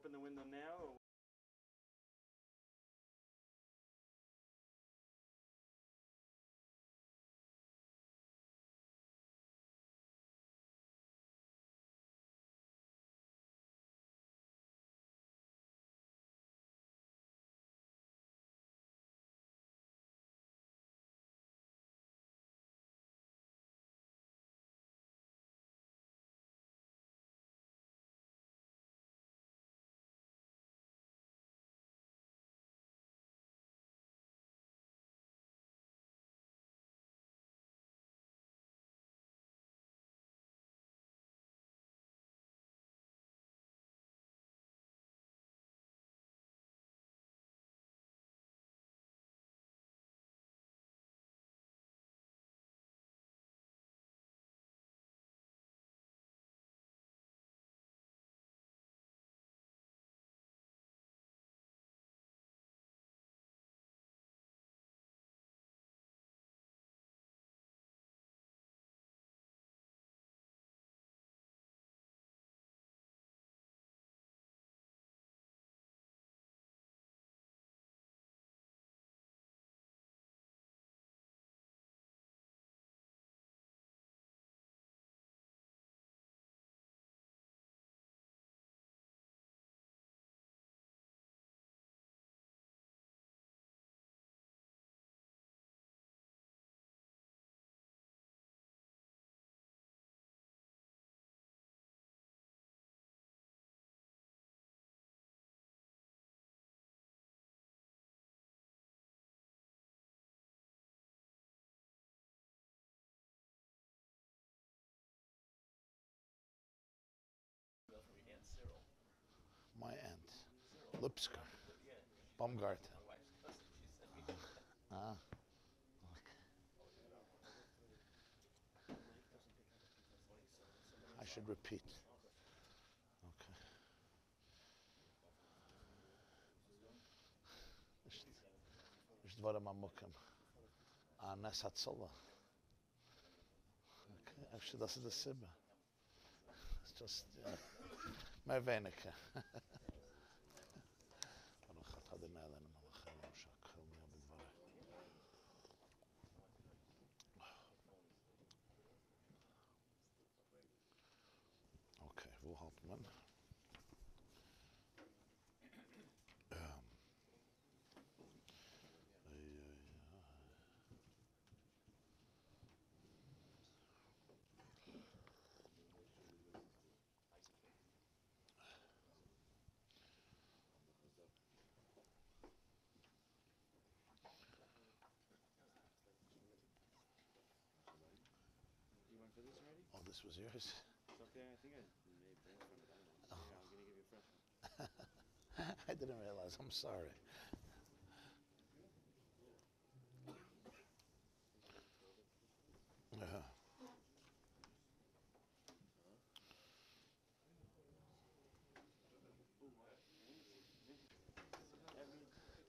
open the window now? Or My aunt, Lipsker, Baumgarten. Ah, I should repeat. Okay. Is dvarim amukim. Nes hatzola. Okay. Actually, that's the sibba. It's just my venike. Okay, wo halt man? you went for this already? Oh, this was yours? It's okay. I think I may bring from it. I don't know. Yeah, I'm gonna give you a fresh one. I didn't realize. I'm sorry.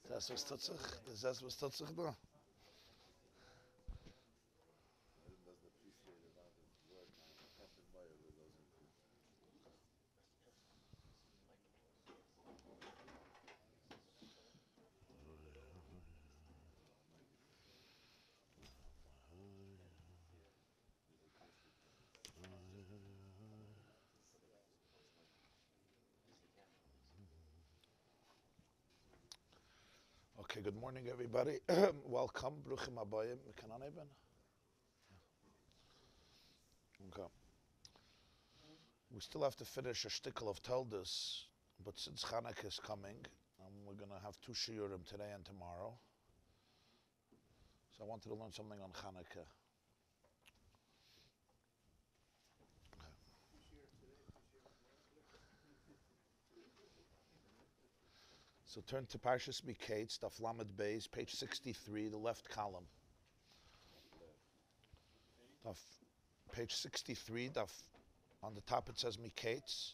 Das was tut sich? Das was tut sich da? Okay, good morning, everybody. Welcome. Bruchim Abayim. Can I even? Okay. We still have to finish a shtickle of Teldas, but since Chanukah is coming, we're going to have two shiurim today and tomorrow. So I wanted to learn something on Chanukah. So turn to Parshas Miketz, Daf Lamed Beis, page 63, the left column. Daf, page 63, Daf, on the top it says Miketz,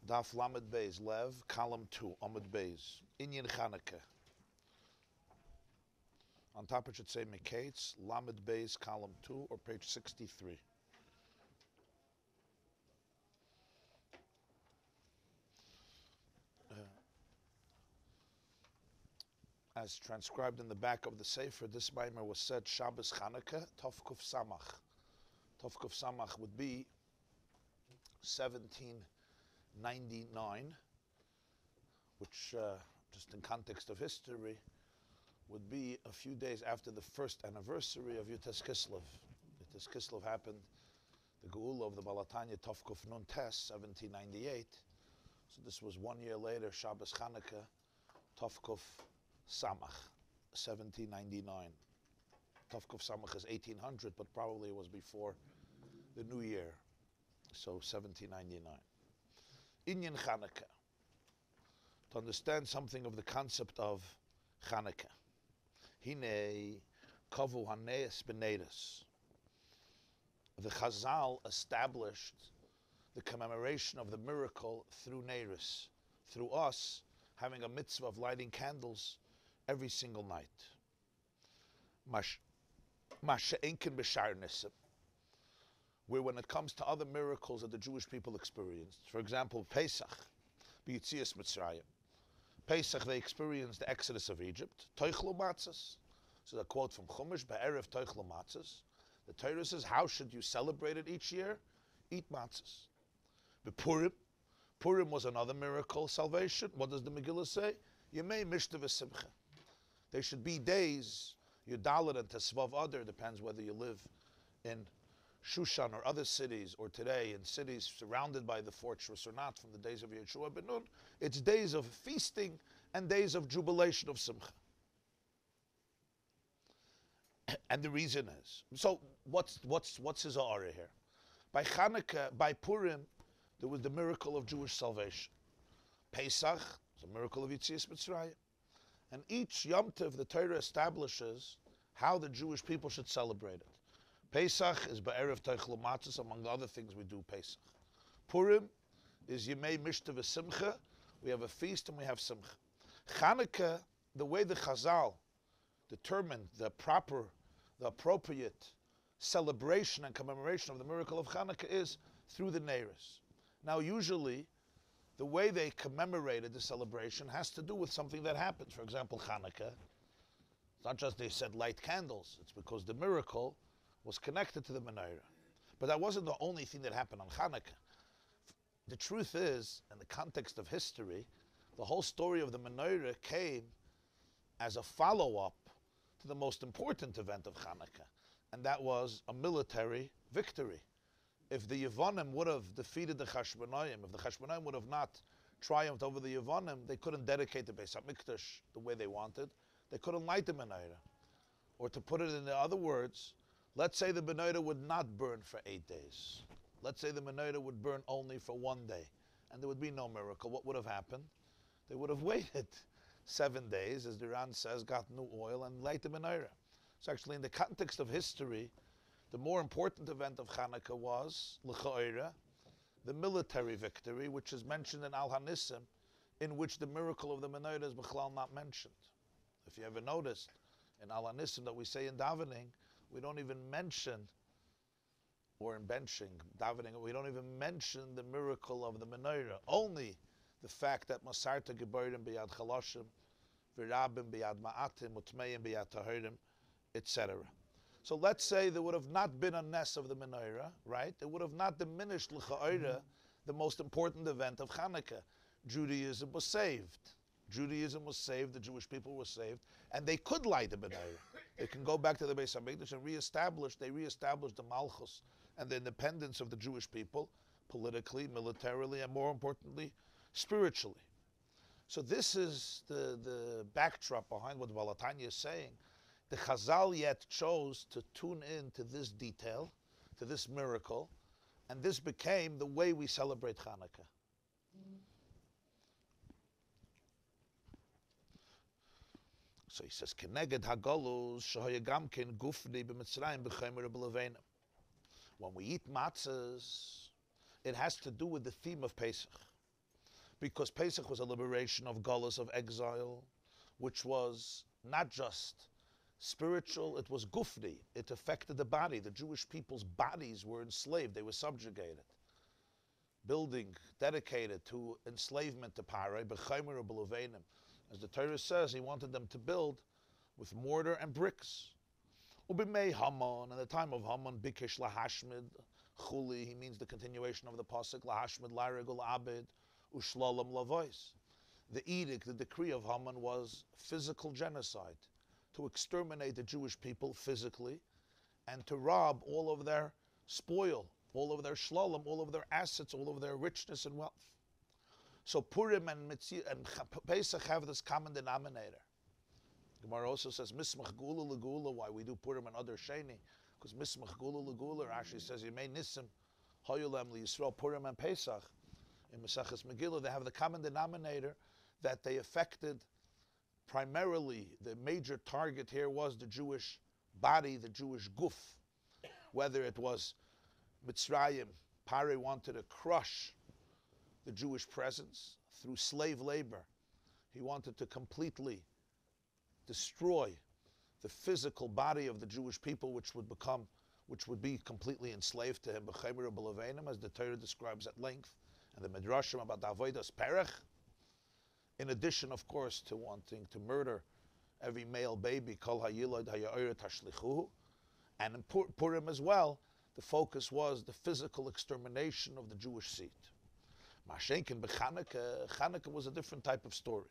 Daf Lamed Beis, Lev, column 2, Amud Beis, Inyan Chanukah. On top it should say Miketz, Lamed Beis, column 2, or page 63. as transcribed in the back of the Sefer, this Maimer was said Shabbos Chanukah, Tovkuf Samach. Tovkuf Samach would be 1799, which, just in context of history, would be a few days after the first anniversary of Yutes Kislev. Yutes Kislev happened, the Geula of the Balatanya, Tovkuf Nun Tes, 1798. So this was 1 year later, Shabbos Chanukah, Tovkuf Samach, 1799. Tovkuf Samach is 1800, but probably it was before the new year, so 1799. Inyan Chanukah, to understand something of the concept of Chanukah. Hine kavu haneis b'neiros. The Chazal established the commemoration of the miracle through Neiros, through us having a mitzvah of lighting candles every single night. Masha'enkin b'shar nisim, where when it comes to other miracles that the Jewish people experienced, for example, Pesach, b'yitzias Mitzrayim. Pesach, they experienced the exodus of Egypt. Toichlu matzos. So a quote from Chumash, Be'erev toichlu matzos. The Torah says, how should you celebrate it each year? Eat matzos. Purim. Purim was another miracle, salvation. What does the Megillah say? Yemei mishta v'simcha. There should be days, Yudalit and Tesvav Adar, depends whether you live in Shushan or other cities, or today in cities surrounded by the fortress or not, from the days of Yeshua ben Nun. It's days of feasting and days of jubilation of Simcha. And the reason is, so what's his aura here? By Chanukah, by Purim, there was the miracle of Jewish salvation. Pesach is a miracle of Yitzias Mitzrayim. And each Yom Tov, the Torah establishes how the Jewish people should celebrate it. Pesach is Be'erev Toichlu Matzos, among the other things we do Pesach. Purim is Yemei Mishta V'Simcha, we have a feast and we have Simcha. Chanukah, the way the Chazal determined the appropriate celebration and commemoration of the miracle of Chanukah is through the Neiros. Now usually, the way they commemorated the celebration has to do with something that happened. For example, Chanukah, it's not just they said light candles, it's because the miracle was connected to the menorah. But that wasn't the only thing that happened on Chanukah. The truth is, in the context of history, the whole story of the menorah came as a follow-up to the most important event of Chanukah, and that was a military victory. If the Yevonim would have defeated the Chashmonaim, if the Chashmonaim would have not triumphed over the Yevonim, they couldn't dedicate the Beis HaMikdash the way they wanted. They couldn't light the menorah. Or to put it in other words, let's say the menorah would not burn for 8 days. Let's say the menorah would burn only for 1 day, and there would be no miracle. What would have happened? They would have waited 7 days, as the Ran says, got new oil and light the menorah. So actually, in the context of history, the more important event of Chanukah was, l'cha'ira, the military victory, which is mentioned in Al Hanissim, in which the miracle of the menorah is b'chlal not mentioned. If you ever noticed, in Al Hanissim that we say in davening, we don't even mention, or in benching, davening, we don't even mention the miracle of the menorah. Only the fact that Masarta Geberim b'yad Chaloshim, V'rabim b'yad Ma'atim, Utmeim b'yad Tahirim, etc. So let's say there would have not been a ness of the menorah, right? It would have not diminished l'cha'ira, the most important event of Chanukah. Judaism was saved. Judaism was saved, the Jewish people were saved, and they could light the menorah. They can go back to the Beis HaMikdash and reestablished the Malchus and the independence of the Jewish people, politically, militarily, and more importantly, spiritually. So this is the backdrop behind what Balatanya is saying. The Chazal yet chose to tune in to this detail, to this miracle, and this became the way we celebrate Chanukah. So he says, "Keneged hagolus shahayagamkin gufni b'Mitzrayim b'chaymer b'levenim." When we eat matzahs, it has to do with the theme of Pesach, because Pesach was a liberation of galus, of exile, which was not just spiritual, it was gufni. It affected the body. The Jewish people's bodies were enslaved. They were subjugated. Building dedicated to enslavement to Parai, b'chaymer b'levenim, As the Torah says, he wanted them to build with mortar and bricks. Ubimei Haman, in the time of Haman, Bikesh Lahashmid, Chuli, he means the continuation of the Pasuk, Lahashmid, Larigul Abed, Ushlalam Lavois. The edict, the decree of Haman was physical genocide, to exterminate the Jewish people physically, and to rob all of their spoil, all of their shlalom, all of their assets, all of their richness and wealth. So Purim and Pesach have this common denominator. Gemara also says, Mismach Gula Legula, why we do Purim and other Sheni, because Mismach Gula Legula actually says, Yemei Nisim, Hoyulem Li Yisrael, Purim and Pesach. In Maseches Megillah, they have the common denominator that they affected primarily, the major target here was the Jewish body, the Jewish guf. Whether it was Mitzrayim, Pare wanted to crush the Jewish presence through slave labor. He wanted to completely destroy the physical body of the Jewish people, which would be completely enslaved to him, as the Torah describes at length, and the Midrashim about the Avodas Perech. In addition, of course, to wanting to murder every male baby, Kol Hayilad Haya'ir Tashlichuhu. And in Purim as well, the focus was the physical extermination of the Jewish seed. Mashenkin b'Chanukah, Chanukah was a different type of story.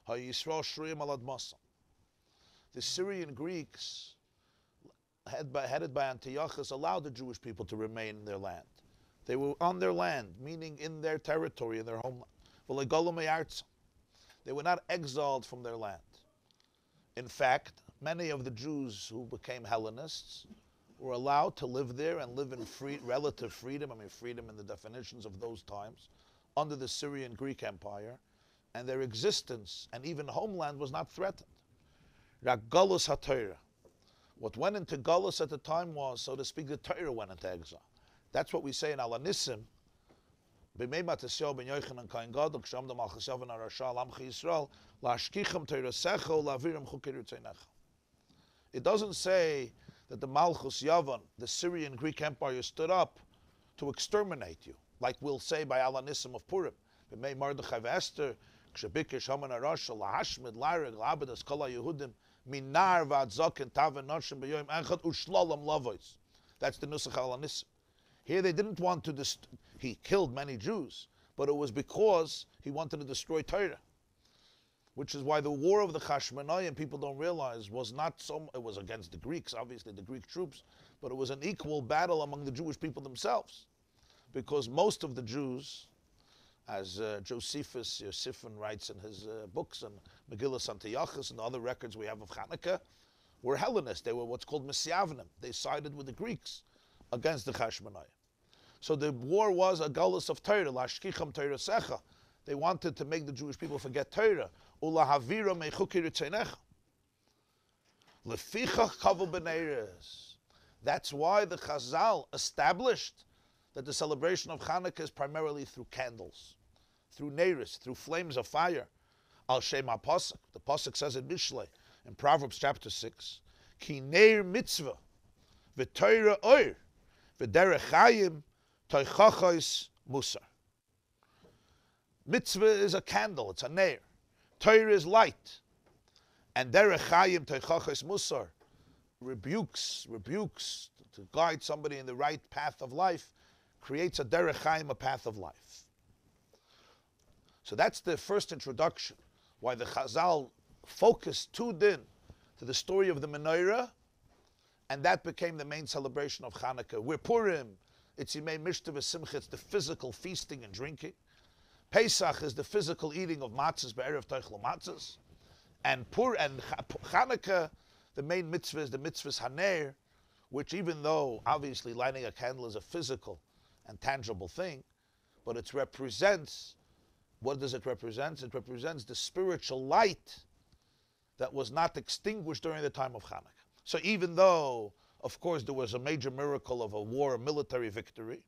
HaYisrael Shriyim Alad Masa. The Syrian Greeks, headed by Antiochus, allowed the Jewish people to remain in their land. They were on their land, meaning in their territory, in their homeland. They were not exiled from their land. In fact, many of the Jews who became Hellenists were allowed to live there and live in relative freedom, freedom in the definitions of those times, under the Syrian Greek Empire, and their existence and even homeland was not threatened. Galus HaTorah. What went into Galus at the time was, so to speak, the Torah went into exile. That's what we say in Alanissim. It doesn't say that the Malchus Yavan, the Syrian Greek Empire, stood up to exterminate you, like we'll say by Alanissim of Purim. That's the Nusach Alanissim. Here they didn't want to he killed many Jews, but it was because he wanted to destroy Torah. Which is why the war of the Chashmonayim, people don't realize, was not so, it was against the Greeks, obviously the Greek troops, but it was an equal battle among the Jewish people themselves. Because most of the Jews, as Josephus Yosifan writes in his books, and Megillah Antiochus and the other records we have of Chanukah, were Hellenists. They were what's called Misyavnim. They sided with the Greeks against the Chashmonayim. So the war was a galus of Torah, lashkicham Torah secha. They wanted to make the Jewish people forget Torah. Ulahavira mechuki ritzenecha. Lefichach kavu b'neiros. That's why the Chazal established that the celebration of Chanukah is primarily through candles, through neiros, through flames of fire. Al Shem HaPasuk. The Pasuk says in Mishlei, in Proverbs chapter 6, Ki neir mitzvah, v'Torah oir, v'derech chayim, toichachos musar. Mitzvah is a candle, it's a neir. Torah is light. And derech chayim, toichachos musar, rebukes, to guide somebody in the right path of life, creates a derech chayim, a path of life. So that's the first introduction, why the Chazal focused tuned in to the story of the menorah, and that became the main celebration of Chanukah. We're Purim, it's Yimei Mishta v'Simcha, it's the physical feasting and drinking. Pesach is the physical eating of matzahs, be'erev toichel matzahs. And Chanukah, the main mitzvah is the mitzvahs haner, which even though obviously lighting a candle is a physical and tangible thing, but it represents, what does it represent? It represents the spiritual light that was not extinguished during the time of Chanukah. So even though, of course, there was a major miracle of a war, a military victory,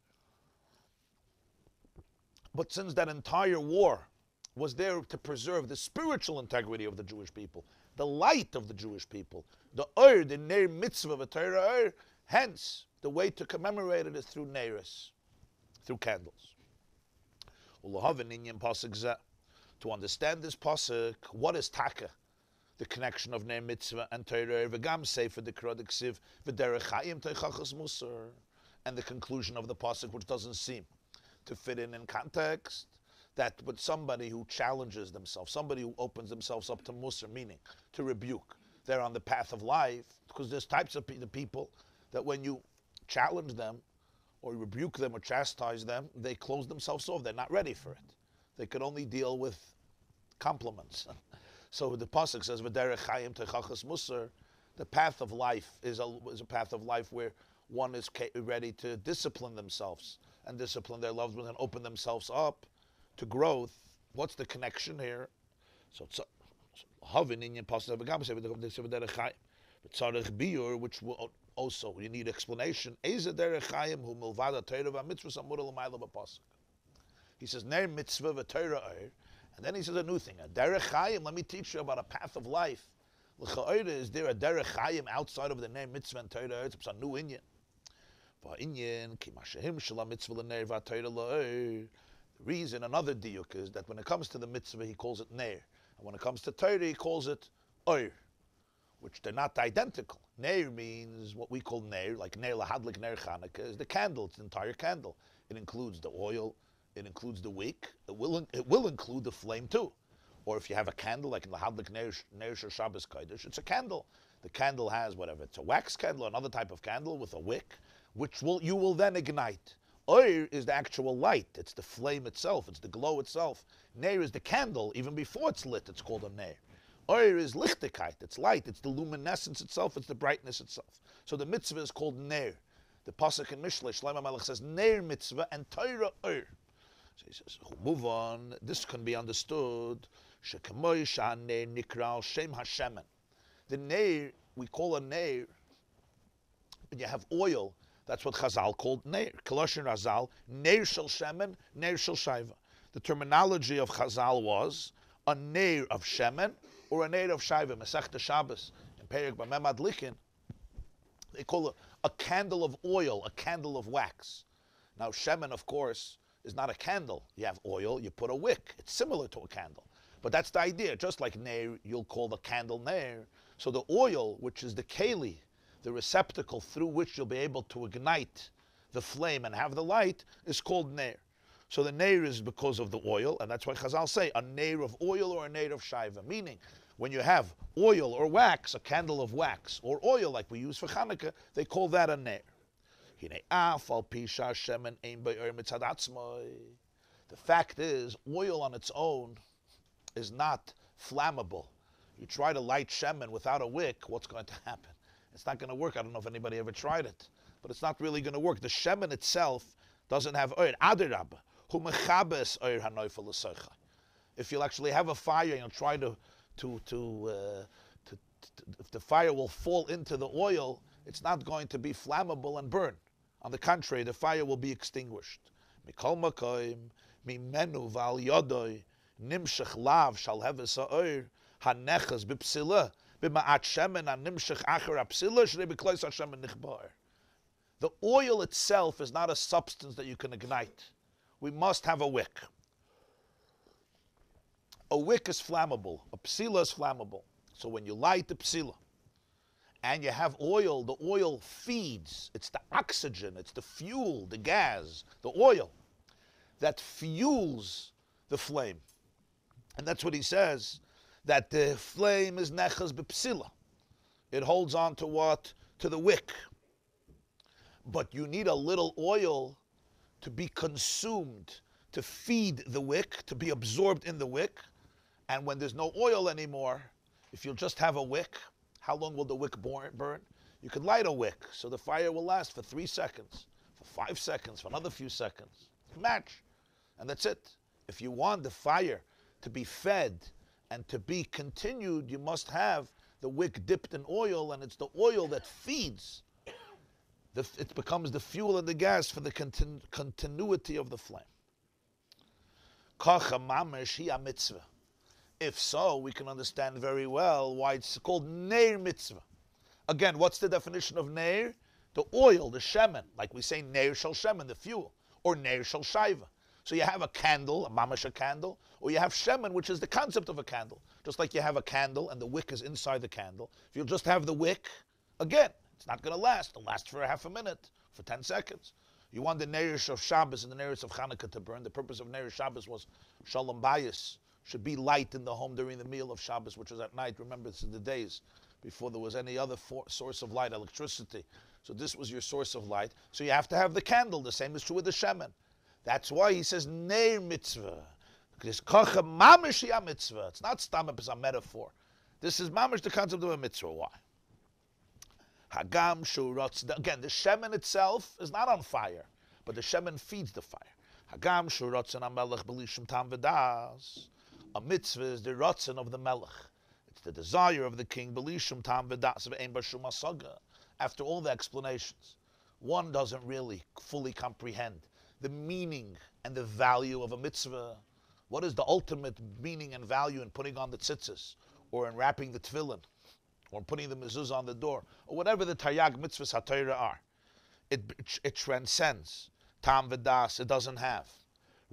but since that entire war was there to preserve the spiritual integrity of the Jewish people, the light of the Jewish people, the Ur, the Neir Mitzvah of a Torah Ur, hence, the way to commemorate it is through Neiros, through candles. To understand this pasuk, what is taka? The connection of Ner Mitzvah and Torah, v'gam sefer the Krodiksiv, v'derech Chaim teichachas Musar, and the conclusion of the pasuk, which doesn't seem to fit in context, that with somebody who challenges themselves, somebody who opens themselves up to Musar, meaning to rebuke, they're on the path of life, because there's types of the people that when you challenge them, or rebuke them, or chastise them, they close themselves off. They're not ready for it. They could only deal with compliments. So the pasuk says, "V'derech Chaim teichachas Musar." The path of life is a path of life where one is ready to discipline themselves and discipline their loved ones and open themselves up to growth. What's the connection here? So havin inyan pasuk v'gam sefer v'derech Chaim, but tzarich biur, which will also you need explanation. Eza derech Chaim hu milvad Torah v'mitzvah samura l'mayla b'pasuk. He says ner mitzvah v'Torah oir. And then he says a new thing. A derech Chaim, let me teach you about a path of life. L'cha'oira, is there a derech Chaim outside of the name mitzvah and Torah? It's a new inyan. Va'inyan, ki mashahim shela mitzvah l'ner va'Torah la'oir. The reason, another diuk, is that when it comes to the mitzvah, he calls it ner. And when it comes to Torah, he calls it oir, which they're not identical. Ner means what we call ner, like ner lahadlik, ner Chanukah, is the candle. It's the entire candle. It includes the oil. It includes the wick. It will include the flame too. Or if you have a candle, like in the Hadlik Ner Shabbos Kodesh, it's a candle. The candle has whatever. It's a wax candle, another type of candle with a wick, which you will then ignite. Oir is the actual light. It's the flame itself. It's the glow itself. Ner is the candle. Even before it's lit, it's called a Ner. Oir is lichtigkeit. It's light. It's the luminescence itself. It's the brightness itself. So the mitzvah is called Ner. The pasuk in Mishlei, Shlomo Melech says Ner mitzvah and Torah Oir. So he says, move on. This can be understood. The neir, we call a neir, when you have oil, that's what Chazal called neir. Koloshin Razal, neir shel shemen, neir shel shaiva. The terminology of Chazal was a neir of shemen or a neir of shaiva. Masechta Shabbos, in Perek B'Mem Adlikin, they call it a candle of oil, a candle of wax. Now, shemen, of course, is not a candle. You have oil, you put a wick. It's similar to a candle. But that's the idea. Just like Ner, you'll call the candle Ner. So the oil, which is the keli, the receptacle through which you'll be able to ignite the flame and have the light, is called Ner. So the Ner is because of the oil, and that's why Chazal say a Ner of oil or a Ner of Shaiva. Meaning, when you have oil or wax, a candle of wax, or oil like we use for Chanukah, they call that a Ner. The fact is, oil on its own is not flammable. You try to light shemen without a wick, what's going to happen? It's not going to work. I don't know if anybody ever tried it, but it's not really going to work. The shemen itself doesn't have oil. Adirab, hu mechabes oil hanoifel l'socha. If you'll actually have a fire and you'll try to if the fire will fall into the oil, it's not going to be flammable and burn. On the contrary, the fire will be extinguished. Mikol makoim, mimenu val yodoi, nimshach lav shal heves ha'oir, hanechas b'psila, b'ma'at shemen hanimshach acher ha'psila, shrei b'klois ha'shemen nichbar. The oil itself is not a substance that you can ignite. We must have a wick. A wick is flammable. A psila is flammable. So when you light the psila, and you have oil, the oil feeds. It's the oxygen, it's the fuel, the gas, the oil that fuels the flame. And that's what he says, that the flame is nechas b'psila. It holds on to what? To the wick. But you need a little oil to be consumed, to feed the wick, to be absorbed in the wick. And when there's no oil anymore, if you'll just have a wick, how long will the wick burn? You could light a wick, so the fire will last for 3 seconds, for 5 seconds, for another few seconds. Match. And that's it. If you want the fire to be fed and to be continued, you must have the wick dipped in oil, and it's the oil that feeds. It becomes the fuel and the gas for the continuity of the flame. Kacha mamish hi mitzvah. If so, we can understand very well why it's called Neir Mitzvah. Again, what's the definition of Neir? The oil, the shemen, like we say Neir Shel Shemen, the fuel, or Neir Shel Shaiva. So you have a candle, a mamash candle, or you have shemen, which is the concept of a candle. Just like you have a candle and the wick is inside the candle. If you just have the wick, again, it's not going to last. It'll last for a half a minute, for 10 seconds. You want the Neirish of Shabbos and the Neirish of Hanukkah to burn. The purpose of Neirish Shabbos was Shalom Bayis, should be light in the home during the meal of Shabbos, which was at night. Remember, this is the days before there was any other source of light, electricity. So this was your source of light. So you have to have the candle. The same is true with the shemen. That's why he says Neir mitzvah. Because kocha mamish ya mitzvah. It's not stam, it's a metaphor. This is mamish, the concept of a mitzvah. Why? Hagam shurotz. Again, the shemen itself is not on fire, but the shemen feeds the fire. Hagam shurotzen amelech belishim tam v'das. A mitzvah is the rotzen of the melech. It's the desire of the king. Belishim tam v'das ve'ein b'shum asaga. After all the explanations, one doesn't really fully comprehend the meaning and the value of a mitzvah. What is the ultimate meaning and value in putting on the tzitzis, or in wrapping the tefillin, or in putting the mezuzah on the door, or whatever the taryag mitzvahs HaTorah are? It transcends. Tam v'das, it doesn't have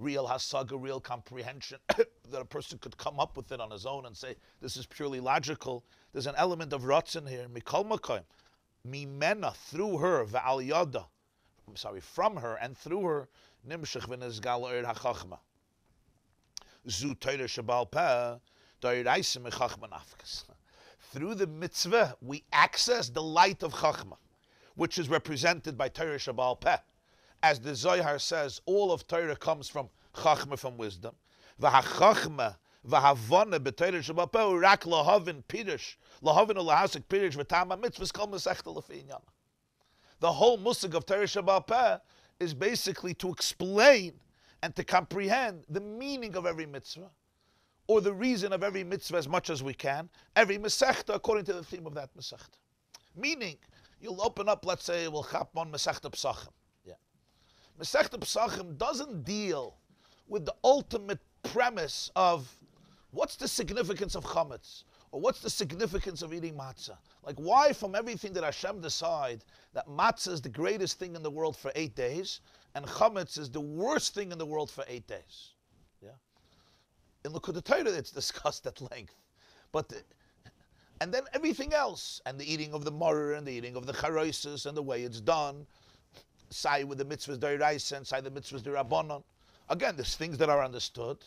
real hasaga, real comprehension, that a person could come up with it on his own and say, this is purely logical. There's an element of rotzen here. Mikol makoim, mimena, through her, va'al yada, from her and through her, nimshach v'nezgal oir hachachma. Zu Torah shabal peh, doiraisim echachma nafkas. Through the mitzvah, we access the light of chachma, which is represented by Torah shabal peh. As the Zohar says, all of Torah comes from chachma, from wisdom. V'hachachma v'havana b'Torah shabal peh rak lahavin pirush, lahavin ulahasik pirush v'tama mitzvahs kol mesechta lefi inyana. The whole musig of Torah shabal peh is basically to explain and to comprehend the meaning of every mitzvah, or the reason of every mitzvah as much as we can, every mesechta according to the theme of that mesechta. Meaning, you'll open up, let's say, we'll chap on Mesechta Pesachim. Yeah. Mesechta Pesachim doesn't deal with the ultimate premise of what's the significance of chametz, or what's the significance of eating matzah. Like, why from everything did Hashem decide that matzah is the greatest thing in the world for 8 days, and chametz is the worst thing in the world for 8 days? Yeah. In Likkutei Torah, it's discussed at length. And then everything else, and the eating of the maror, and the eating of the charoises, and the way it's done, say with the mitzvahs d'oraisa, and say the mitzvahs d'rabbanon. Again, there's things that are understood,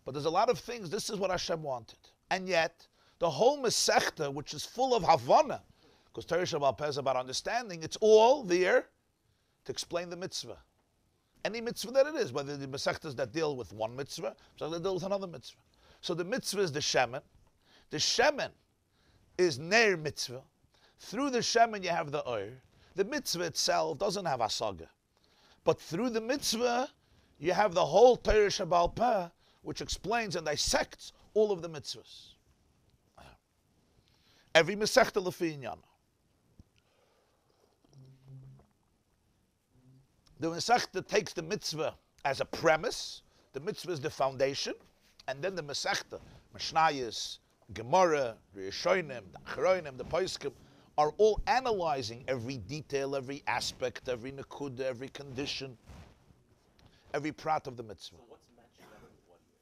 but there's a lot of things, this is what Hashem wanted. And yet, the whole Masechta, which is full of Havana, because Torah Shabbat Peh is about understanding, it's all there to explain the mitzvah. Any mitzvah that it is, whether the Masechtas that deal with one mitzvah, so they deal with another mitzvah. So the mitzvah is the shemen. The shemen is ner mitzvah. Through the shemen you have the oir. The mitzvah itself doesn't have asaga. But through the mitzvah, you have the whole Torah Shabbat Peh, which explains and dissects all of the mitzvahs. Every Masechta lefi inyana. The Masechta takes the mitzvah as a premise. The mitzvah is the foundation. And then the Masechta, Mishnayos, Gemara, Rishonim, the Achronim, the Poskim, are all analyzing every detail, every aspect, every nekuda, every condition, every prat of the mitzvah. So what's matching up with what here?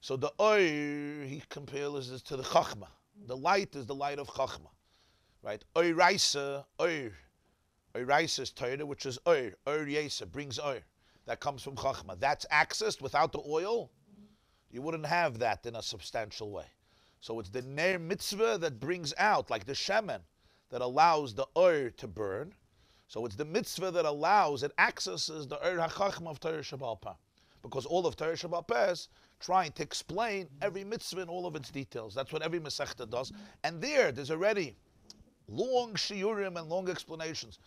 So the oir, he compares this to the chachma. The light is the light of chachma, right? Oiraisa, oir. Oiraisa is Torah, which is oir. Oir yesa, brings oir. That comes from chachma. That's accessed without the oil. You wouldn't have that in a substantial way. So it's the ner mitzvah that brings out, like the shemen, that allows the oir to burn. So it's the mitzvah that allows, it accesses the oir hachachma of Torah Shabbat Peh. Because all of Torah Shabbat Peh is trying to explain every mitzvah in all of its details. That's what every Masechta does. And there's already long shiurim and long explanations.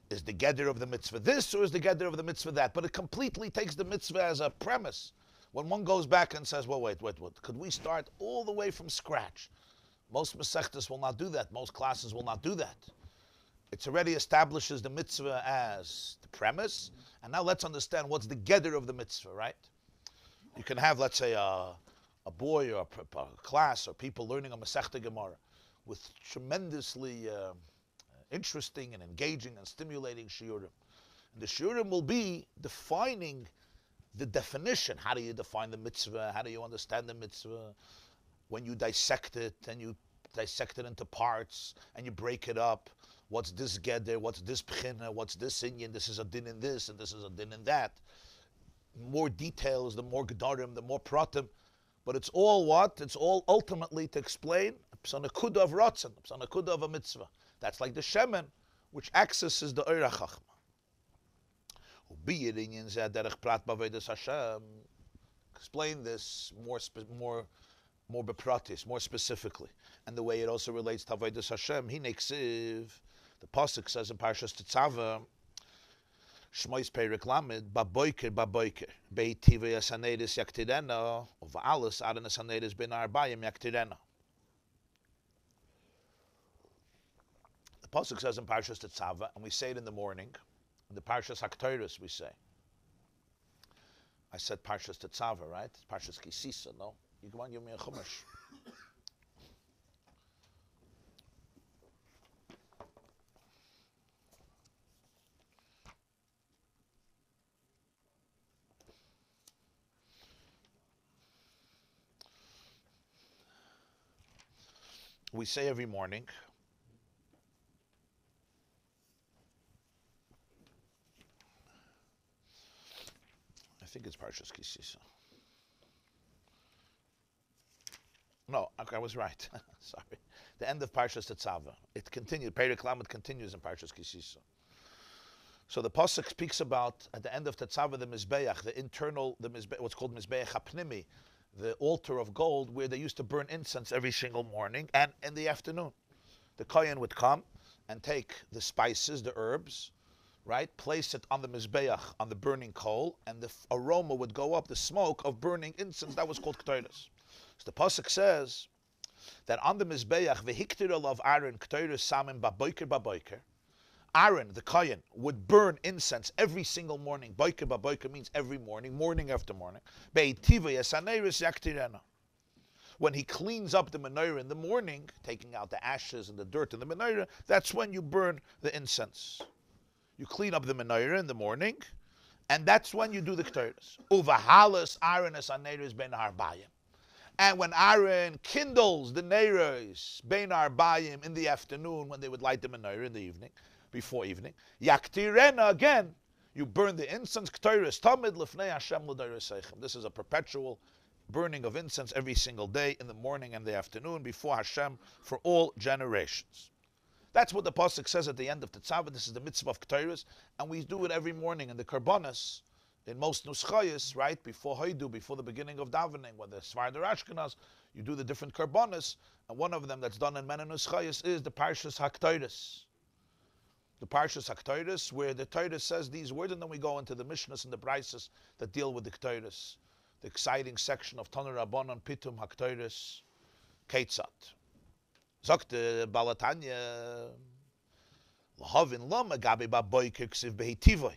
Is the gedder of the mitzvah this, or is the gedder of the mitzvah that? But it completely takes the mitzvah as a premise. When one goes back and says, well, wait, could we start all the way from scratch? Most Masechtas will not do that. Most classes will not do that. It already establishes the mitzvah as the premise, and now let's understand what's the gedder of the mitzvah, right? You can have, let's say, a boy or a class or people learning a Masechta Gemara with tremendously interesting and engaging and stimulating shiurim. The shiurim will be defining the definition. How do you define the mitzvah? How do you understand the mitzvah? When you dissect it, and you dissect it into parts, and you break it up. What's this geder? What's this pchina? What's this inyan? This is a din in this, and this is a din in that. More details, the more gedarim, the more pratim. But it's all what? It's all ultimately to explain psanakuda of ratzon, psanakuda of a mitzvah. That's like the shemen, which accesses the Eira Chachma. Explain this more bepratis, more specifically, and the way it also relates to Avodas Hashem. Hineksiv, the pasuk says in Parshas Tetzaveh, Shmois Perik Lamed, Baboiker, Beitiva Yasanedis Yaktirena, of Alis Adanas Sanedis Ben Arbayim Yaktirena. The pasuk says in Parshas Tetzaveh, and we say it in the morning. In the Parshas Haktoros we say. I said Parshas Tetzaveh, right? Parshas Kisisa, no? You come on, give me a chumash. We say every morning, I think it's Parshas Kisisa. No, okay, I was right. Sorry. The end of Parshas Tetzaveh. It continues. Perek Lamed continues in Parshas Kisisa. So the pasuk speaks about at the end of Tetzaveh the mizbeach, the internal, what's called mizbeach hapnimi, the altar of gold where they used to burn incense every single morning and in the afternoon. The kohen would come and take the spices, the herbs, right, place it on the mizbeach, on the burning coal, and the aroma would go up, the smoke of burning incense. That was called ktoros. So the pasuk says that on the mizbeach, v'hiktir of Aaron ktoros samim baboiker. Aaron, the kohen, would burn incense every single morning. Boiker baboiker means every morning, morning after morning. Beitiva yasaneris yaktirena. When he cleans up the menorah in the morning, taking out the ashes and the dirt in the menorah, that's when you burn the incense. You clean up the menorah in the morning, and that's when you do the ktoros. Uvahalas Aaron es aneris ben harbayim. And when Aaron kindles the neiros ben harbayim in the afternoon, when they would light the menorah in the evening, before evening, yaktirena again, you burn the incense. Ktoros tamid lifnei Hashem l'dayreseichem. This is a perpetual burning of incense every single day in the morning and the afternoon before Hashem for all generations. That's what the pasuk says at the end of Tetzaveh. This is the mitzvah of Ktoros, and we do it every morning in the Karbonos, in most Nuschayos, right, before Hoidu, before the beginning of davening, whether Sfarad or Ashkenaz, you do the different Karbonos, and one of them that's done in Menen Nuschayos is the Parshas HaKtoros. The Parshas HaKtoros, where the Torah says these words, and then we go into the Mishnahs and the Braisos that deal with the Ktoros. The exciting section of Tanur Rabbanon, Pitum HaKtoros, Ketzat. Sagt Balatanya, L'havin lama gabi baboiker ksiv behitivoi,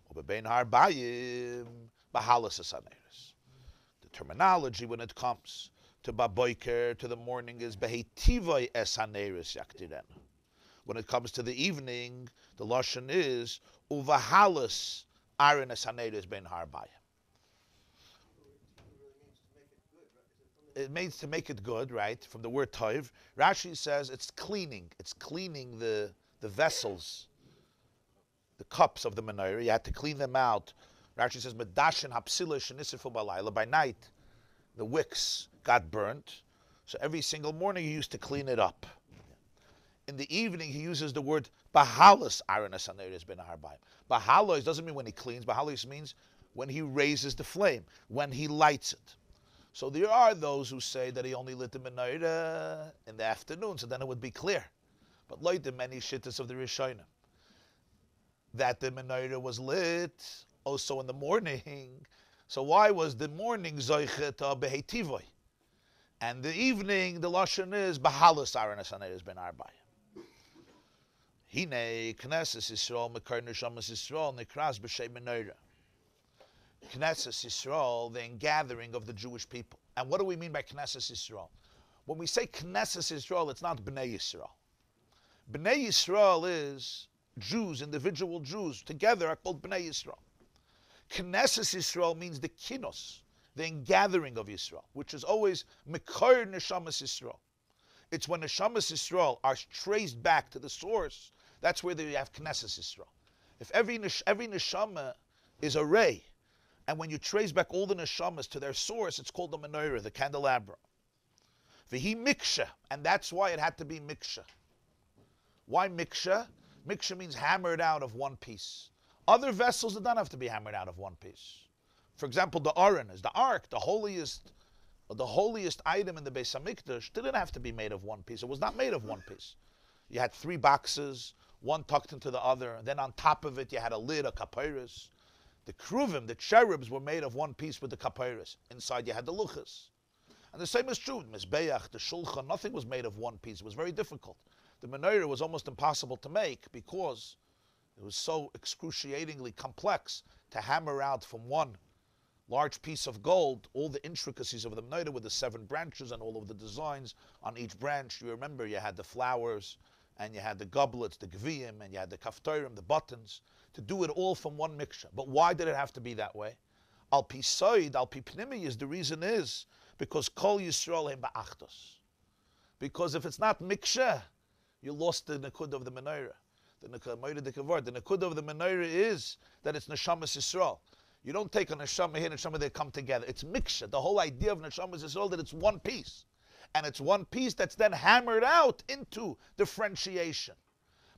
or bebein harbayim bahalas asaneres. The terminology when it comes to baboiker, to the morning, is behitivoi esaneres yaktirena. When it comes to the evening, the lashon is uvahalas arin esaneres ben harbayim. It means to make it good, right? From the word toiv. Rashi says it's cleaning. It's cleaning the vessels, the cups of the menorah. You had to clean them out. Rashi says, "Medashin hapsilish nisifu balayla." By night, the wicks got burnt. So every single morning he used to clean it up. In the evening, he uses the word bahalos aron esaneres ben harbayim. Bahalos doesn't mean when he cleans. Bahalos means when he raises the flame, when he lights it. So there are those who say that he only lit the menorah in the afternoon, so then it would be clear. But like the many shittas of the Rishonim, that the menorah was lit also in the morning. So why was the morning zoichet behetivoy, and the evening the lashon is bahalos aron esaneres ben harbayim? Hine Knesset Yisrael mekar neshamas Yisrael nekras b'shem menorah. Knesset Yisrael, the gathering of the Jewish people. And what do we mean by Knesset Yisrael? When we say Knesset Yisrael, it's not Bnei Yisrael. Bnei Yisrael is Jews, individual Jews, together are called Bnei Yisrael. Knesset Yisrael means the kinos, the ingathering of Yisrael, which is always Mekor Neshamas Yisrael. It's when Neshamas Yisrael are traced back to the source, that's where you have Knesset Yisrael. If every neshama is a ray, and when you trace back all the neshamas to their source, it's called the menorah, the candelabra. V'hi miksha, and that's why it had to be miksha. Why miksha? Miksha means hammered out of one piece. Other vessels that don't have to be hammered out of one piece. For example, the Aron is the ark, the holiest item in the Beis Hamikdash, didn't have to be made of one piece. It was not made of one piece. You had 3 boxes, one tucked into the other, and then on top of it you had a lid, a kapeiros. The kruvim, the cherubs, were made of one piece with the kapeiros. Inside you had the luchas. And the same is true. Mizbeach, the shulchan, nothing was made of one piece. It was very difficult. The menorah was almost impossible to make because it was so excruciatingly complex to hammer out from one large piece of gold all the intricacies of the menorah with the 7 branches and all of the designs on each branch. You remember you had the flowers, and you had the goblets, the gviyim, and you had the kaftorim, the buttons, to do it all from one mixture. But why did it have to be that way? Al pi soid, al pi pnimiyus, the reason is because kol Yisrael hem ba'achdos. Because if it's not mixture, you lost the nekud of the menorah. The nekud of the menorah is that it's neshamas Yisrael. You don't take a neshama here and neshama there, come together. It's mixture. The whole idea of neshamas Yisrael that it's one piece. And it's one piece that's then hammered out into differentiation.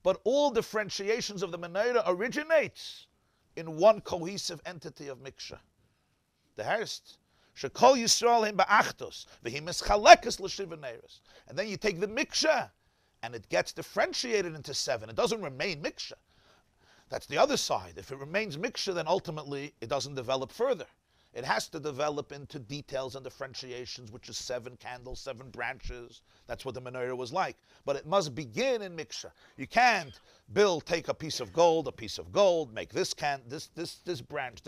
But all differentiations of the menorah originates in one cohesive entity of mixture. The Herst. Shekol Yisrael him ba'achdos, v'him eschalekes l'shiva neiros. And then you take the mixture, and it gets differentiated into 7. It doesn't remain mixture. That's the other side. If it remains mixture, then ultimately it doesn't develop further. It has to develop into details and differentiations, which is 7 candles, 7 branches. That's what the menorah was like. But it must begin in mixture. You can't take a piece of gold, make this branch,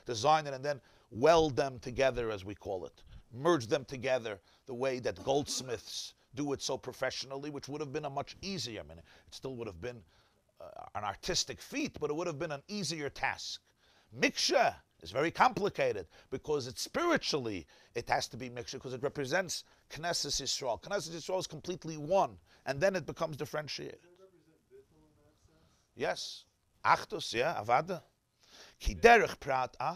design it, and then weld them together, as we call it. Merge them together the way that goldsmiths do it so professionally, which would have been a much easier. I mean, it still would have been an artistic feat, but it would have been an easier task. Mixture is very complicated because it's spiritually, it has to be mixture because it represents Knesset Yisrael. Knesset Yisrael is completely one, and then it becomes differentiated. Does it represent Bittul in that sense? Yes. Achdus, yeah, Avada. Ki derech prat, Can I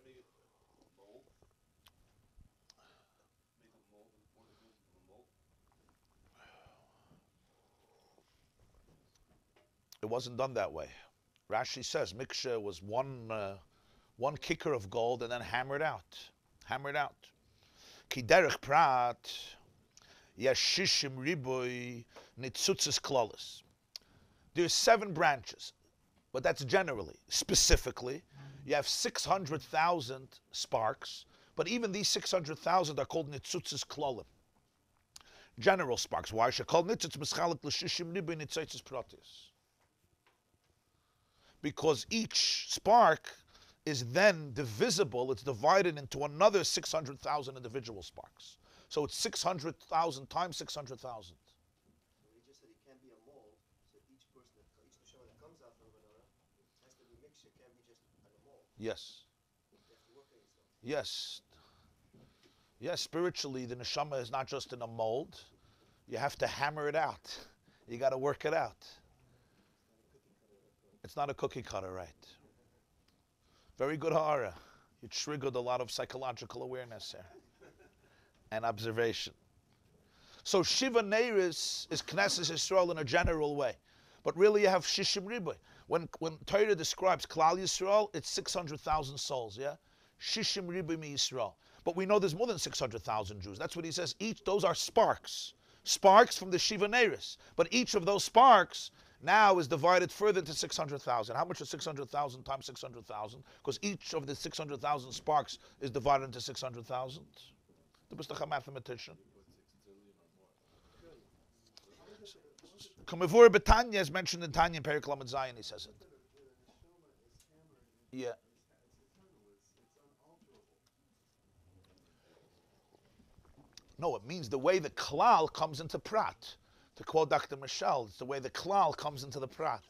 make it a mold? Make a mold and pour the goods into a mold? It wasn't done that way. Rashi says mixture was one kicker of gold and then hammered out. Ki derech prat, yashishim riboy nitzutzes klalis. There's 7 branches, but that's generally. Specifically, you have 600,000 sparks, but even these 600,000 are called nitzutzes klalim. General sparks. Why? Shekol nitzutz mischalik l'shishim riboy nitzutzes pratis. Because each spark is then divisible, it's divided into another 600,000 individual sparks. So it's 600,000 times 600,000. So he just said it can't be a mold. So each neshama that comes out from the menorah has to be mixture. Can't be just like a mold. Yes. You have to work on yourself. Yes. Yes, spiritually, the neshama is not just in a mold. You have to hammer it out. You got to work it out. It's not a cookie cutter, right? Very good hara. You triggered a lot of psychological awareness here and observation. So Shiva Neiris is Knesset Yisrael in a general way. But really you have Shishim Riboy. When Torah describes Klal Yisrael, it's 600,000 souls, yeah? Shishim Riboy mi Yisrael. But we know there's more than 600,000 Jews. That's what he says. Those are sparks. Sparks from the Shiva Neiris. But each of those sparks now is divided further to 600,000. How much is 600,000 times 600,000? Because each of the 600,000 sparks is divided into 600,000. The Mustach mathematician. Kamivur Betanya is mentioned in Tanya in Perek Lamed Zayin, he says it. Yeah. No, it means the way the klal comes into prat. To quote Dr. Michelle, it's the way the klal comes into the prat.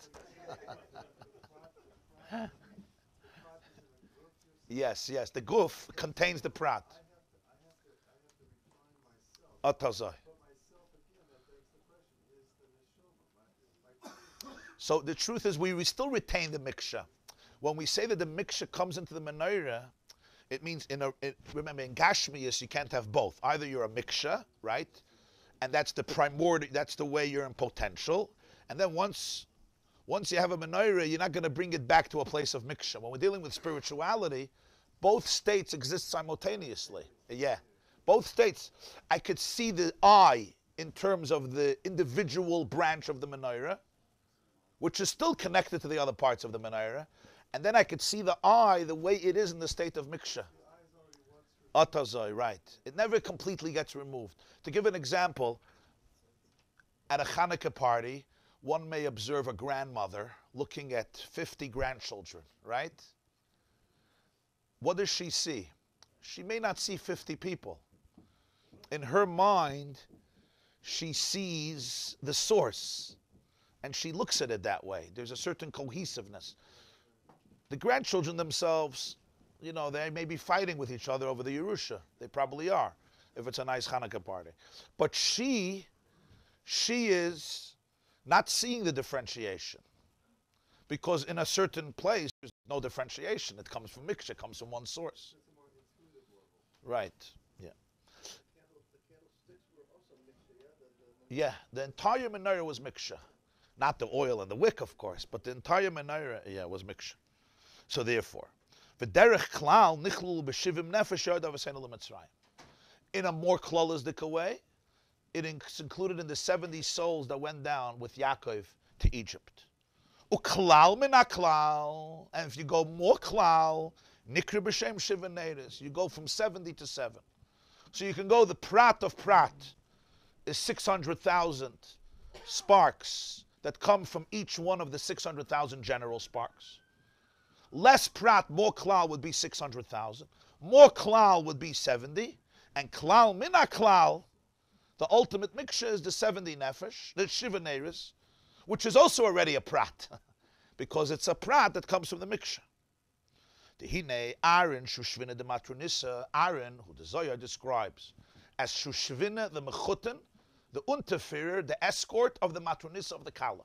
Yes, yes. The guf contains the prat. I have to refine myself. Atazai. But myself again, that begs the question: is the neshama? So the truth is, we still retain the miksha. When we say that the miksha comes into the menorah, it means remember in Gashmias you can't have both. Either you're a miksha, right, and that's the primordial. That's the way you're in potential, and then once you have a menorah, you're not going to bring it back to a place of miksha. When we're dealing with spirituality, both states exist simultaneously. Yeah, both states. I could see the I in terms of the individual branch of the menorah, which is still connected to the other parts of the menorah, and then I could see the I the way it is in the state of miksha. Atazai, right. It never completely gets removed. To give an example, at a Hanukkah party, one may observe a grandmother looking at 50 grandchildren, right? What does she see? She may not see 50 people. In her mind, she sees the source, and she looks at it that way. There's a certain cohesiveness. The grandchildren themselves, they may be fighting with each other over the Yerusha. They probably are, if it's a nice Hanukkah party. But she is not seeing the differentiation. Because in a certain place, there's no differentiation. It comes from miksha, it comes from one source. Right, yeah. The candlesticks were also miksha, Yeah, the entire menorah was miksha. Not the oil and the wick, of course, but the entire menorah, was miksha. So therefore, v'derech klal nichlul b'shivim nefesh yod avasenu l'Mitzrayim. In a more klalistic way, it's included in the 70 souls that went down with Yaakov to Egypt. Uklal min klal, and if you go more klal, nikri b'shem shiva neiris, you go from 70 to 7. So you can go, the prat of prat is 600,000 sparks that come from each one of the 600,000 general sparks. Less prat, more klal would be 600,000. More klal would be 70. And klal min klal, the ultimate miksha, is the 70 nefesh, the shiva neiris, which is also already a prat, because it's a prat that comes from the miksha. The hine Aaron shushvina de matronissa, Aaron, who the Zohar describes as shushvina the mechutin, the unterführer, the escort of the matronissa of the kala.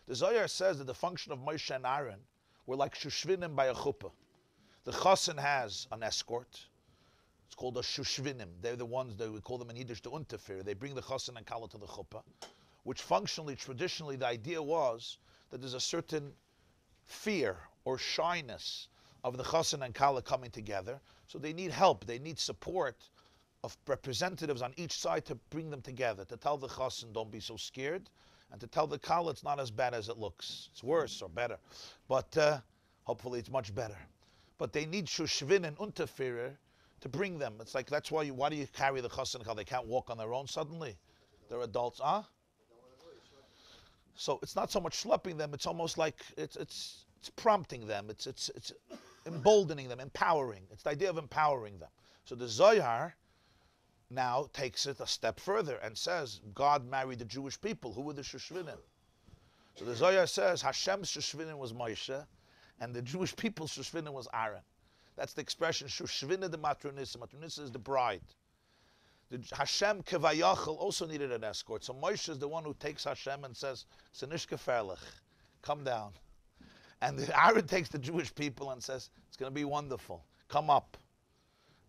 The Zohar says that the function of Moshe and Aaron were like shushvinim by a chuppah. The chassan has an escort. It's called a shushvinim. They're the ones that we call them in Yiddish the unterführer. They bring the chassan and kala to the chuppah, which functionally, traditionally, the idea was that there's a certain fear or shyness of the chassan and kala coming together. So they need help. They need support of representatives on each side to bring them together, to tell the chassan, don't be so scared, and to tell the kala it's not as bad as it looks. It's worse or better. But hopefully it's much better. But they need shushvin and unterführer to bring them. It's like, that's why do you carry the chassan and kala? They can't walk on their own suddenly. They're adults, So it's not so much schlepping them, it's almost like it's prompting them, it's emboldening them, empowering. It's the idea of empowering them. So the Zohar now takes it a step further and says, God married the Jewish people. Who were the Shushvinim? So the Zohar says, Hashem's Shushvinim was Moshe, and the Jewish people's Shushvinim was Aaron. That's the expression, Shushvina de matronissa. Matronissa is the bride. The Hashem Kevayachal also needed an escort. So Moshe is the one who takes Hashem and says, Senish Keferlich, come down. And Aaron takes the Jewish people and says, it's going to be wonderful. Come up.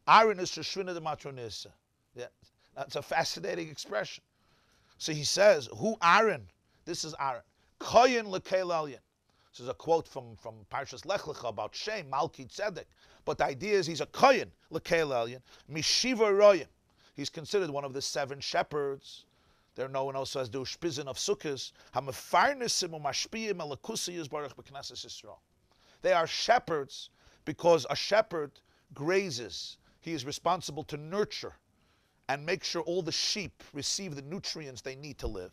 Aaron is Shushvina de matronissa. Yeah, that's a fascinating expression. So he says, who Aaron? This is Aaron. Koyin lekel elyon. This is a quote from Parshas Lech Lecha about Shem, Malki Tzedek. But the idea is he's a koyin lekel elyon. Mishiva royim. He's considered one of the 7 shepherds. They're known also as the Ushpizin of Sukkot. They are shepherds because a shepherd grazes. He is responsible to nurture and make sure all the sheep receive the nutrients they need to live.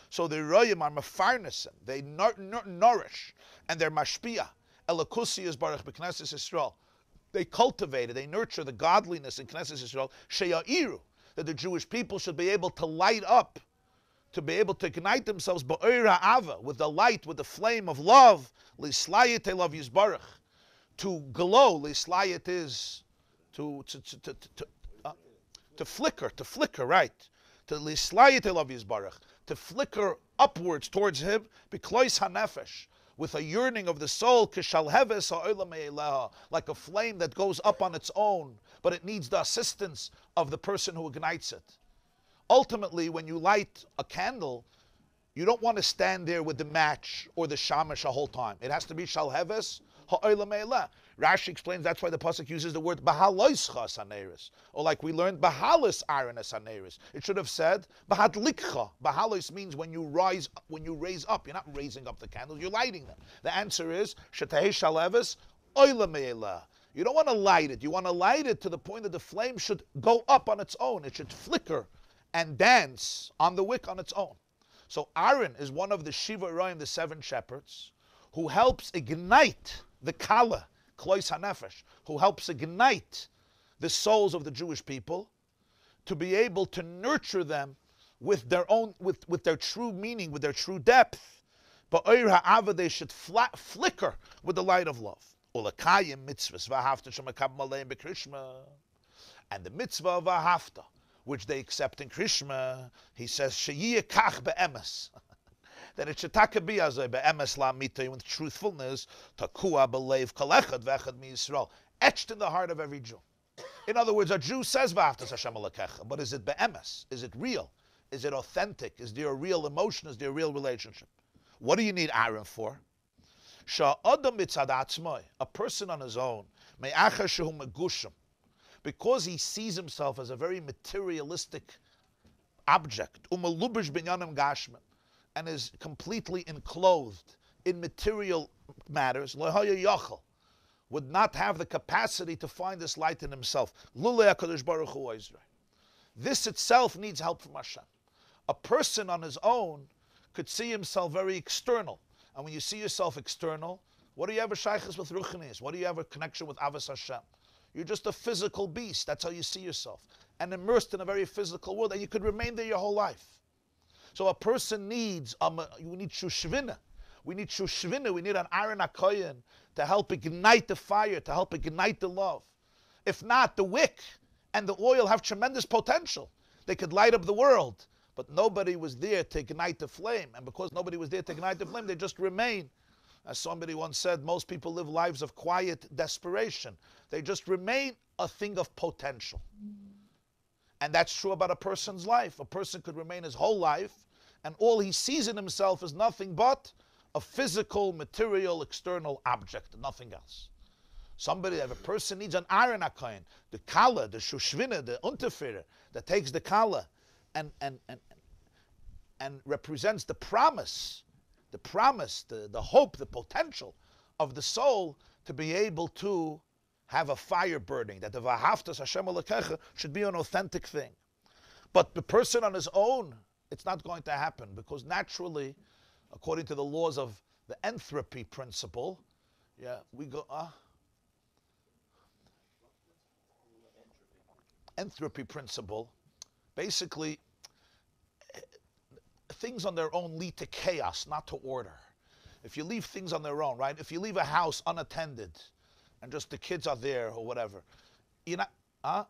So the royim are mefarnesim. They nourish, and they're mashpia. Elakusiyas baruch b'knesses Yisrael. They cultivate it, they nurture the godliness in Knesset Yisrael, sheya'iru, that the Jewish people should be able to light up to be able to ignite themselves ba'oira ava, with the light, with the flame of love, lislayit love yisbarach, to glow. Lislayit is to flicker, right? To lislayit love yisbarach, to flicker upwards towards him, biklois hanefesh, with a yearning of the soul, kishalheves ha'olam me'eleha, like a flame that goes up on its own, but it needs the assistance of the person who ignites it. Ultimately, when you light a candle, you don't want to stand there with the match or the shamash the whole time. It has to be shalheves ha'olam me'eleha. Rashi explains that's why the pasuk uses the word bahaloischa saneris, or like we learned bahalis iron saneris. It should have said bahadlikcha. Bahalis means when you raise up. You're not raising up the candles, you're lighting them. The answer is shetahei shaleves oila me'ela. You don't want to light it. You want to light it to the point that the flame should go up on its own. It should flicker and dance on the wick on its own. So Aaron is one of the Shiva Roim, the 7 shepherds, who helps ignite the kala, Klois HaNefesh, who helps ignite the souls of the Jewish people to be able to nurture them with their own, with their true meaning, with their true depth. But Oir Ha'ava, they should flicker with the light of love. Ulakayim mitzvahs v'ahavta shemakab maleim b'krishma. And the mitzvah of Ahavta, which they accept in Krishma, he says, Sheyiyeh kach be'emes. That it should be as a be'emes la'mitay, with truthfulness, takua b'leiv kolechad v'echad mi'Yisrael, etched in the heart of every Jew. In other words, a Jew says v'aftas Hashem alakecha, but is it be'emes? Is it real? Is it authentic? Is there a real emotion? Is there a real relationship? What do you need Aaron for? Sha'adam mitzad atzmai, a person on his own, me'achar shehu megushim, because he sees himself as a very materialistic object, umelubish binyanim gashman, and is completely enclosed in material matters, lehaya yachal, would not have the capacity to find this light in himself. Lulei HaKadosh Baruch Hu Ezra. This itself needs help from Hashem. A person on his own could see himself very external. And when you see yourself external, what do you have a shaykhis with Ruchnis? What do you have a connection with Avos Hashem? You're just a physical beast. That's how you see yourself. And immersed in a very physical world. And you could remain there your whole life. So a person needs, we need shushvina. We need shushvina. We need an Aaron HaKoyen to help ignite the fire, to help ignite the love. If not, the wick and the oil have tremendous potential. They could light up the world. But nobody was there to ignite the flame. And because nobody was there to ignite the flame, they just remain. As somebody once said, most people live lives of quiet desperation. They just remain a thing of potential. And that's true about a person's life. A person could remain his whole life, and all he sees in himself is nothing but a physical, material, external object, nothing else. If a person needs an Aaron HaKoyen, the kala, the shushvina, the unterfere, that takes the kala and represents the promise, the hope, the potential of the soul to be able to have a fire burning, that the v'ahavtas Hashem alakecha should be an authentic thing. But the person on his own, it's not going to happen, because naturally, according to the laws of the entropy principle, we go, entropy principle, basically, things on their own lead to chaos, not to order. If you leave things on their own, right? If you leave a house unattended, and just the kids are there or whatever, you're not,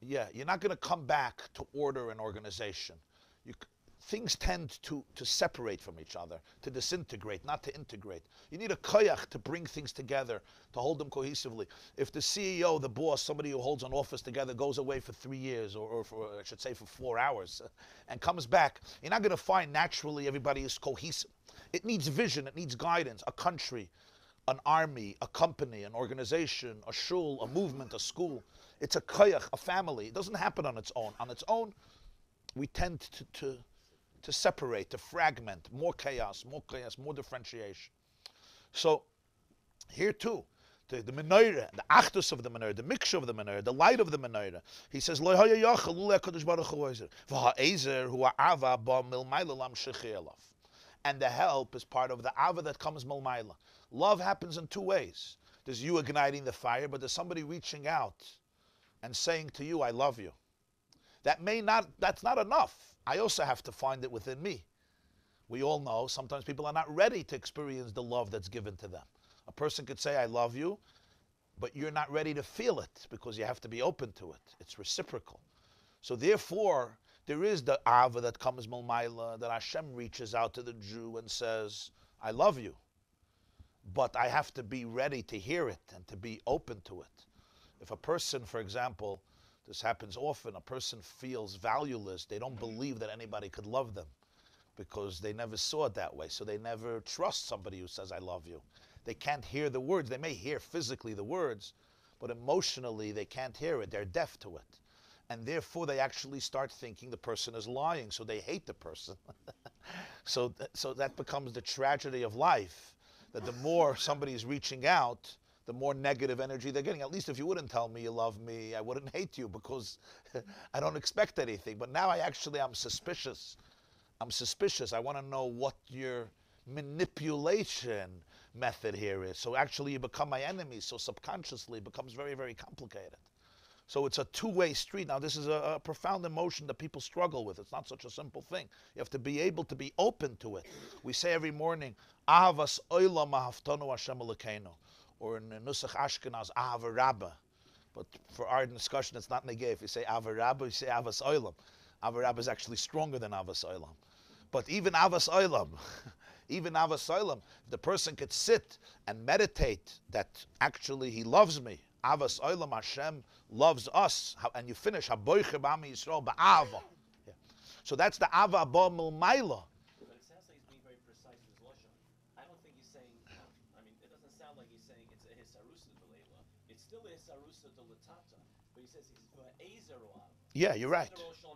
you're not going to come back to order and organization. Things tend to separate from each other, to disintegrate, not to integrate. You need a koyach to bring things together, to hold them cohesively. If the CEO, the boss, somebody who holds an office together goes away for 3 years, or for, I should say, for 4 hours, and comes back, you're not going to find naturally everybody is cohesive. It needs vision, it needs guidance, a country, an army, a company, an organization, a shul, a movement, a school. It's a koyach, a family. It doesn't happen on its own. On its own, we tend to separate, to fragment, more chaos, more differentiation. So here too, the menorah, the achdus of the menorah, the mixture of the menorah, the light of the menorah. He says, Lo haya yachal lulei HaKadosh Baruch Hu Ezer, v'ha'ezer hu ha'ava ba milmayla lamshechei elav. And the help is part of the ava that comes milmayla. Love happens in 2 ways. There's you igniting the fire, but there's somebody reaching out and saying to you, I love you. That's not enough. I also have to find it within me. We all know sometimes people are not ready to experience the love that's given to them. A person could say, I love you, but you're not ready to feel it because you have to be open to it. It's reciprocal. So therefore, there is the ava that comes milmaila, that Hashem reaches out to the Jew and says, I love you. But I have to be ready to hear it and to be open to it. If a person, for example, this happens often, a person feels valueless, they don't believe that anybody could love them because they never saw it that way. So they never trust somebody who says, I love you. They can't hear the words. They may hear physically the words, but emotionally they can't hear it. They're deaf to it. And therefore they actually start thinking the person is lying, so they hate the person. So that becomes the tragedy of life, that the more somebody is reaching out, the more negative energy they're getting. At least if you wouldn't tell me you love me, I wouldn't hate you because I don't expect anything. But now I'm suspicious. I'm suspicious. I want to know what your manipulation method here is. So actually you become my enemy. So subconsciously it becomes very, very complicated. So it's a two-way street. Now this is a profound emotion that people struggle with. It's not such a simple thing. You have to be able to be open to it. We say every morning, Ahavas olam ahavtonu Hashem Elokeinu. Or in Nusach Ashkenaz, Ahava Rabbah. But for our discussion, it's not negay. If you say Ahava Rabbah, you say Avas Olam. Ahava Rabbah is actually stronger than Avas Olam. But even Avas Olam, even Avas Olam, the person could sit and meditate that actually he loves me. Avas Olam, Hashem loves us. And you finish, Haboiche B'Am Yisrael Ba'ava. Yeah. So that's the Ava Abba Milmaila. But it sounds like he's being very precise with his lashon. I don't think he's saying. I mean, it doesn't sound like he's saying it's a hisarusa to Leila. It's still a hisarusa to Latata, but he says he's for Ezer or Av. Yeah, you're right.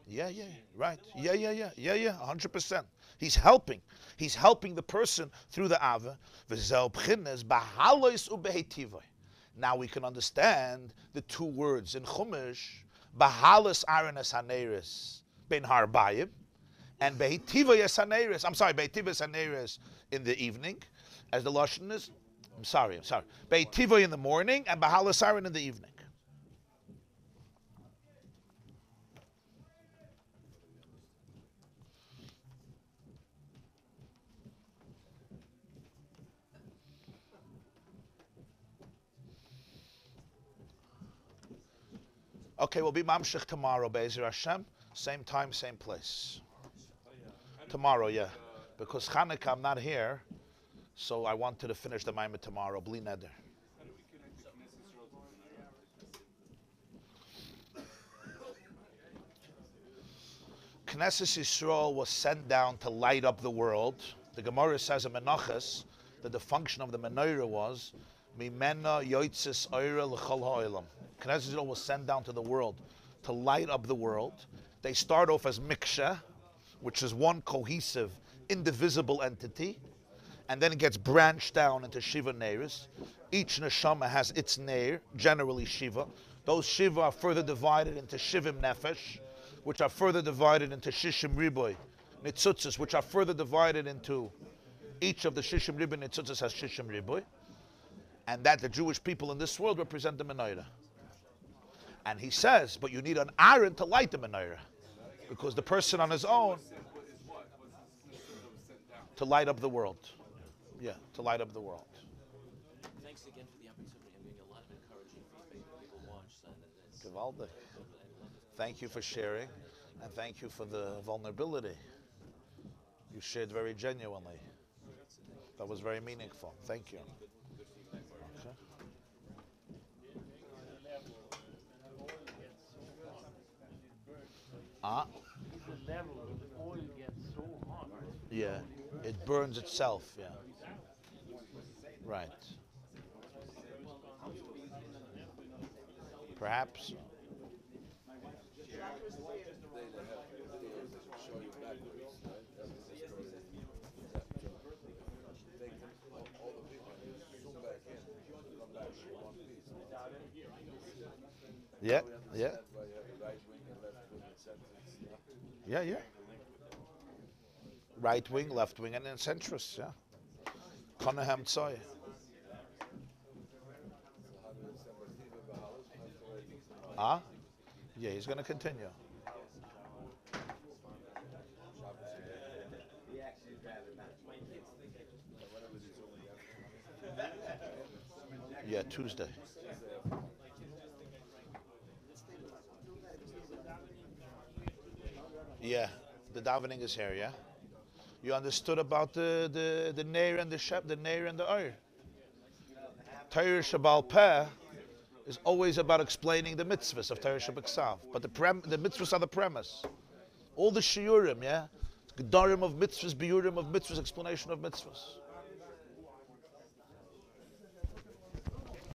Yeah, right. Yeah, 100%. He's helping. He's helping the person through the Ava. Now we can understand the two words in Chumash, Bahalas Aranas Haneris Ben Harbayim, and Behitiva Haneris. I'm sorry, Behitiva Haneris in the evening, as the Lashon is. I'm sorry. Behitiva in the morning and Bahalas Aran in the evening. Okay, we'll be Mamshech tomorrow, Be'ezer Hashem. Same time, same place. Tomorrow, yeah. Because Chanukah, I'm not here, so I wanted to finish the Maimah tomorrow, Bli Neder. Knesset Yisrael was sent down to light up the world. The Gemara says in Menachos that the function of the menorah was Mimena Yoitzis Oira L'chol Ha'olam. Knesset Yisrael was sent down to the world to light up the world. They start off as Miksha, which is one cohesive, indivisible entity, and then it gets branched down into Shiva Neiris. Each neshama has its Neir, generally Shiva. Those Shiva are further divided into Shivim Nefesh, which are further divided into Shishim Riboy Nitzutzis, which are further divided into each of the Shishim Riboy Nitzutzis has Shishim Riboy, and that the Jewish people in this world represent the menorah. And he says, but you need an Aaron to light the menorah, because the person on his own to light up the world. Yeah, to light up the world. Thanks again for the opportunity. I'm getting a lot of encouraging feedback when people watch. Gewaldig. Thank you for sharing, and thank you for the vulnerability. You shared very genuinely. That was very meaningful. Thank you. Okay. The level of the oil gets so hot. Yeah, it burns itself. Yeah. Right. Perhaps. Yeah. Right wing, left wing, and then centrist. Yeah. Konahem Tzoy. Yeah, he's going to continue. Yeah, Tuesday. Yeah, the davening is here, yeah? You understood about the Neir and the Shep, the Neir and the Oir. Torah Shabbal Peh is always about explaining the mitzvahs of Torah Shabbat, but the mitzvahs are the premise. All the shiurim, yeah? Gedarim of mitzvahs, biurim of mitzvahs, explanation of mitzvahs.